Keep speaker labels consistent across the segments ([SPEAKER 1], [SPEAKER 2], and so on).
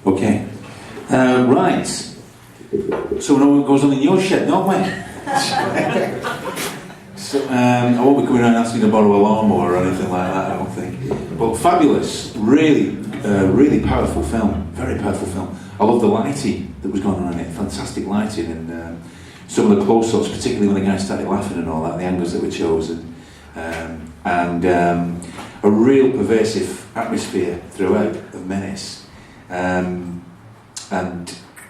[SPEAKER 1] Okay. Right. So we know what goes on in your shed, don't we? So, I won't be coming around asking to borrow a lawnmower or anything like that, I don't think. But fabulous, really, really powerful film, very powerful film. I love the lighting that was going on in it, fantastic lighting, and some of the close-ups, particularly when the guys started laughing and all that, the angles that were chosen, and a real pervasive atmosphere throughout of menace, and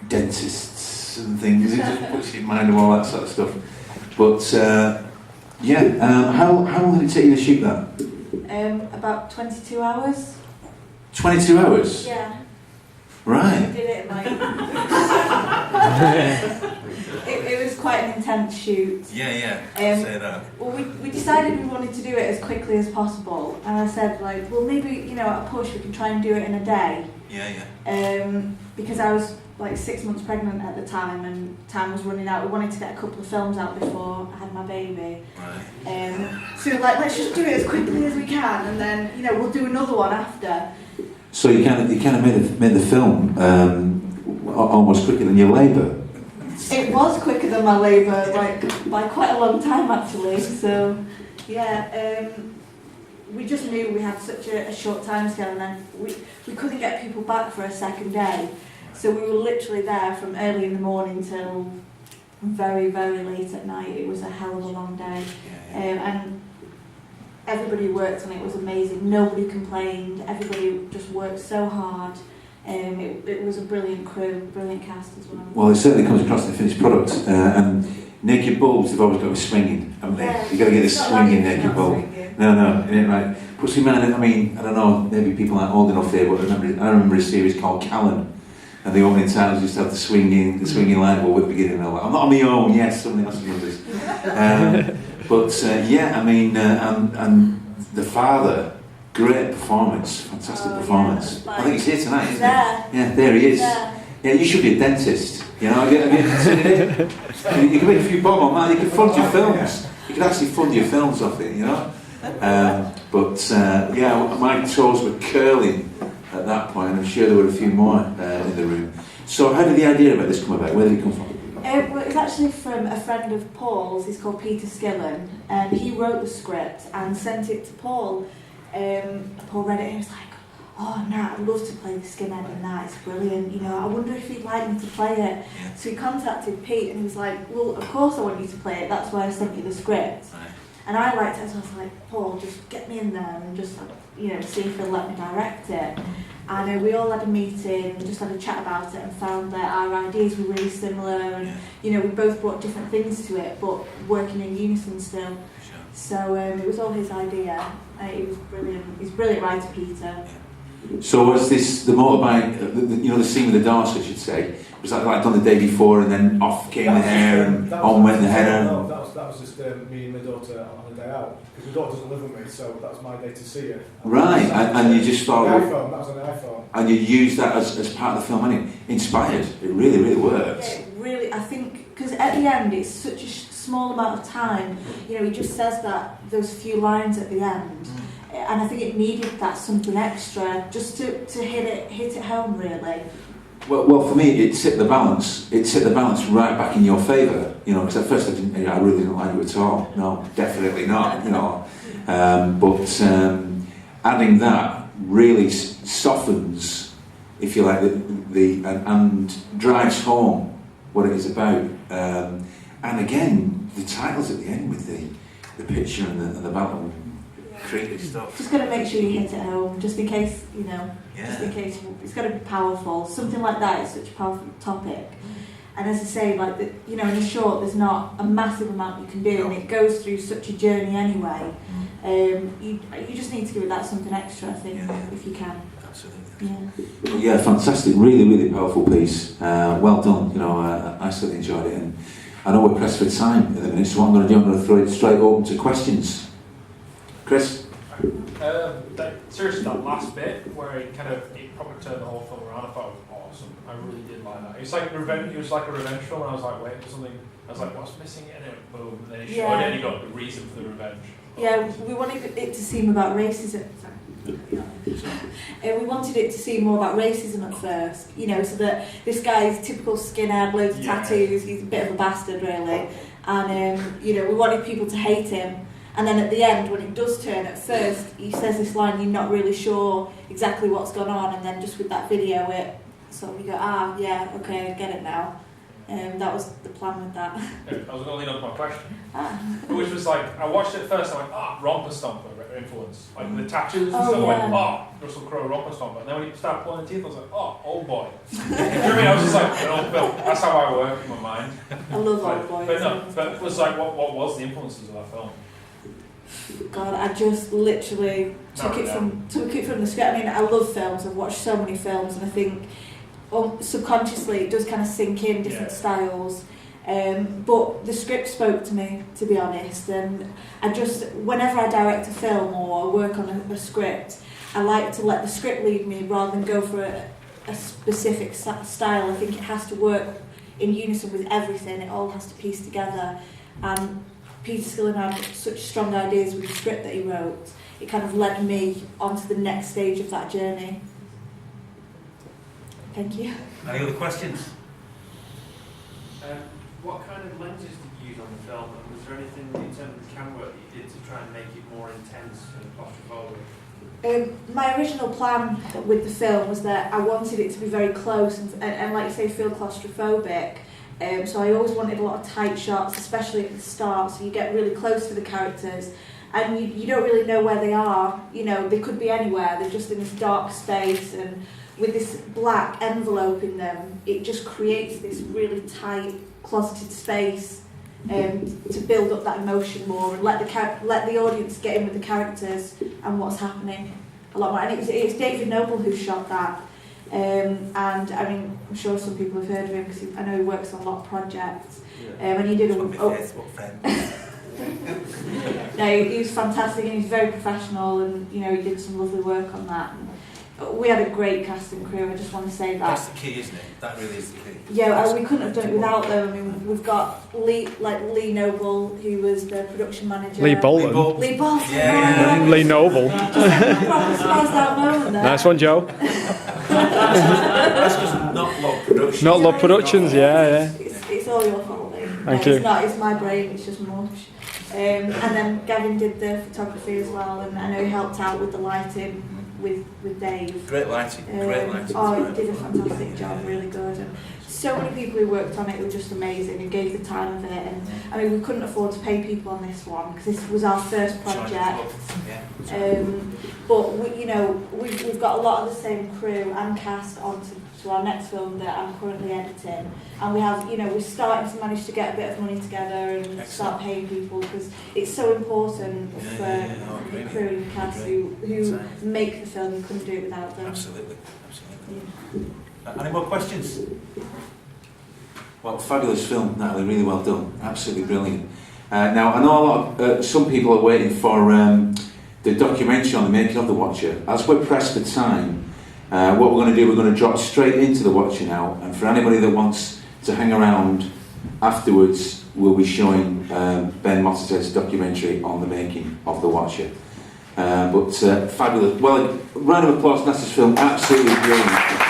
[SPEAKER 1] dentists and things. It just puts you in mind of all that sort of stuff. But how long did it take you to shoot that?
[SPEAKER 2] About 22 hours.
[SPEAKER 1] 22 hours?
[SPEAKER 2] Yeah.
[SPEAKER 1] Right.
[SPEAKER 2] We did it in like... it was quite an intense shoot.
[SPEAKER 1] Yeah. Say that.
[SPEAKER 2] Well, we decided we wanted to do it as quickly as possible, and I said, like, well, maybe, at a push we can try and do it in a day.
[SPEAKER 1] Yeah.
[SPEAKER 2] Because I was like 6 months pregnant at the time, and time was running out. We wanted to get a couple of films out before I had my baby.
[SPEAKER 1] Right.
[SPEAKER 2] So we were like, let's just do it as quickly as we can, and then we'll do another one after.
[SPEAKER 1] So you kind of made the film almost quicker than your labour.
[SPEAKER 2] It was quicker than my labour, like by quite a long time actually. So yeah, we just knew we had such a short time scale, and then we couldn't get people back for a second day. So we were literally there from early in the morning till very, very late at night. It was a hell of a long day. And everybody worked on it. It was amazing. Nobody complained. Everybody just worked so hard. It was a brilliant crew, brilliant cast as well.
[SPEAKER 1] Well, it certainly comes across in the finished product. And naked bulbs, they've always got to be swinging, haven't they?
[SPEAKER 2] Yeah,
[SPEAKER 1] You've got to get this swinging naked bulb. No, it ain't right. Puts him in, I don't know, maybe people aren't old enough here, but I remember a series called Callan. And the opening titles used to have the swinging light bulb at the beginning. I'm not on my own, yes, something else to do this. And the father, great performance, fantastic performance.
[SPEAKER 2] Yeah,
[SPEAKER 1] I think he's here tonight, isn't he?
[SPEAKER 2] Yeah,
[SPEAKER 1] there he is.
[SPEAKER 2] Yeah,
[SPEAKER 1] you should be a dentist. You can make a few bob on that. You can fund your films. You can actually fund your films off it, my toes were curling at that point. I'm sure there were a few more in the room. So how did the idea about this come about? Where did it come from?
[SPEAKER 2] Well, it was actually from a friend of Paul's. He's called Peter Skillen, and he wrote the script and sent it to Paul. Paul read it and he was like, "Oh, Nat, I'd love to play the skinhead in that. It's brilliant. I wonder if he'd like me to play it." So he contacted Pete and he was like, "Well, of course I want you to play it. That's why I sent you the script." And I liked it, so I was like, "Paul, just get me in there and just see if he'll let me direct it." And we all had a meeting and just had a chat about it and found that our ideas were really similar, and we both brought different things to it, but working in unison still. So it was all his idea. It was brilliant. He's a brilliant writer, Peter.
[SPEAKER 1] So was this the motorbike? The scene with the doors, I should say. Was that like done the day before, and then off came the hair, and on went the hair?
[SPEAKER 3] No, that was just me and my daughter on a day out, because my daughter doesn't live with me, so that was my day to see her.
[SPEAKER 1] Right, and you just thought...
[SPEAKER 3] iPhone, that was an iPhone.
[SPEAKER 1] And you used that as part of the film, and it inspired. It really, really works.
[SPEAKER 2] Yeah, really, I think, because at the end it's such a small amount of time. He just says those few lines at the end, and I think it needed that something extra just to hit it home, really.
[SPEAKER 1] Well, for me, it hit the balance. It hit the balance right back in your favour. Because at first I really didn't like you at all. No, definitely not. But adding that really softens, if you like, and drives home what it is about. And again, the titles at the end with the picture and the battle. Creepy stuff.
[SPEAKER 2] Just got to make sure you hit it home, just in case, just in case. It's got to be powerful. Something like that is such a powerful topic. And as I say, like in a short, there's not a massive amount you can do, and it goes through such a journey anyway. You just need to give it that something extra, I think, if you can.
[SPEAKER 1] Absolutely. Yeah, fantastic. Really, really powerful piece. Well done. I certainly enjoyed it, and I know we're pressed for time in a minute, so what I'm going to do, I'm going to throw it straight open to questions. Chris?
[SPEAKER 4] Seriously, that last bit where it probably turned the whole film around, I thought it was awesome. I really did like that. It's like revenge. It was like a revenge film, and I was like, wait for something. I was like, what's missing? And then boom, and then it showed, and then you got the reason for the revenge.
[SPEAKER 2] Yeah, we wanted it to seem about racism. We wanted it to seem more about racism at first, you know, so that this guy's typical skinhead, loads of tattoos, he's a bit of a bastard really, and you know, we wanted people to hate him. And then at the end, when it does turn, at first he says this line, you're not really sure exactly what's gone on, and then just with that video, it sort of you go, ah, yeah, okay, I get it now. That was the plan with that.
[SPEAKER 4] Yeah, I was going to lead on to my question,
[SPEAKER 2] Ah.
[SPEAKER 4] which was like, I watched it first, and I went, Romper Stomper influence, like the tattoos and
[SPEAKER 2] Oh,
[SPEAKER 4] stuff. I
[SPEAKER 2] yeah.
[SPEAKER 4] went, Russell Crowe, Romper Stomper. And then when he started pulling the teeth, I was like, oh boy. Do you know what I mean? I was just like, an old film. That's how I work in my mind.
[SPEAKER 2] I love
[SPEAKER 4] Like,
[SPEAKER 2] Old Boy.
[SPEAKER 4] but no, but it was like, what was the influences of that film?
[SPEAKER 2] God, I just literally took it from the script. I mean, I love films. I've watched so many films, and I think subconsciously it does kind of sink in different styles. But the script spoke to me, to be honest, and I just, whenever I direct a film or work on a script, I like to let the script lead me rather than go for a specific style. I think it has to work in unison with everything. It all has to piece together. And Peter Skillen had such strong ideas with the script that he wrote. It kind of led me onto the next stage of that journey. Thank you.
[SPEAKER 5] Any other questions?
[SPEAKER 6] What kind of lenses did you use on the film, and was there anything in terms of the camera work that you did to try and make it more intense and claustrophobic?
[SPEAKER 2] My original plan with the film was that I wanted it to be very close and like you say, feel claustrophobic. So I always wanted a lot of tight shots, especially at the start, so you get really close to the characters and you don't really know where they are. You know, they could be anywhere, they're just in this dark space, and with this black envelope in them, it just creates this really tight, closeted space to build up that emotion more and let the audience get in with the characters and what's happening a lot more. And it's David Noble who shot that. And I mean, I'm sure some people have heard of him because I know he works on a lot of projects. And he did
[SPEAKER 5] From my Facebook friend.
[SPEAKER 2] No, he was fantastic and he's very professional, and you know, he did some lovely work on that. And we had a great cast and crew. I just want to say that.
[SPEAKER 5] That's the key, isn't it? That really is the key.
[SPEAKER 2] Yeah, we couldn't have done it without them. I mean, we've got Lee Noble, who was the production manager.
[SPEAKER 7] Lee Bolton.
[SPEAKER 2] Lee Bolton.
[SPEAKER 7] Yeah. Lee Noble.
[SPEAKER 2] Proper spiced out moment there.
[SPEAKER 7] Nice one, Joe.
[SPEAKER 5] That's just not Love Productions.
[SPEAKER 7] Not Love Productions, yeah.
[SPEAKER 2] It's all your fault, Lee.
[SPEAKER 7] Thank you.
[SPEAKER 2] It's not. It's my brain. It's just mush. And then Gavin did the photography as well, and I know he helped out with the lighting with Dave.
[SPEAKER 5] Great lighting. Great lighting.
[SPEAKER 2] Oh, he did a fantastic job, really good. And so many people who worked on it were just amazing and gave the time of it. And I mean, we couldn't afford to pay people on this one because this was our first project. But we've got a lot of the same crew and cast onto our next film that I'm currently editing, and we have, we're starting to manage to get a bit of money together and start paying people because it's so important for the crew and cast who make the film. You couldn't do it without them.
[SPEAKER 5] Absolutely. Any more questions?
[SPEAKER 1] Well, fabulous film, Natalie, really well done, absolutely brilliant. Now, I know some people are waiting for the documentary on the making of The Watcher. As we're pressed for time, what we're going to do, we're going to drop straight into The Watcher now, and for anybody that wants to hang around afterwards, we'll be showing Ben Mottetet's documentary on the making of The Watcher. But fabulous. Well, round of applause, that's this film, absolutely brilliant.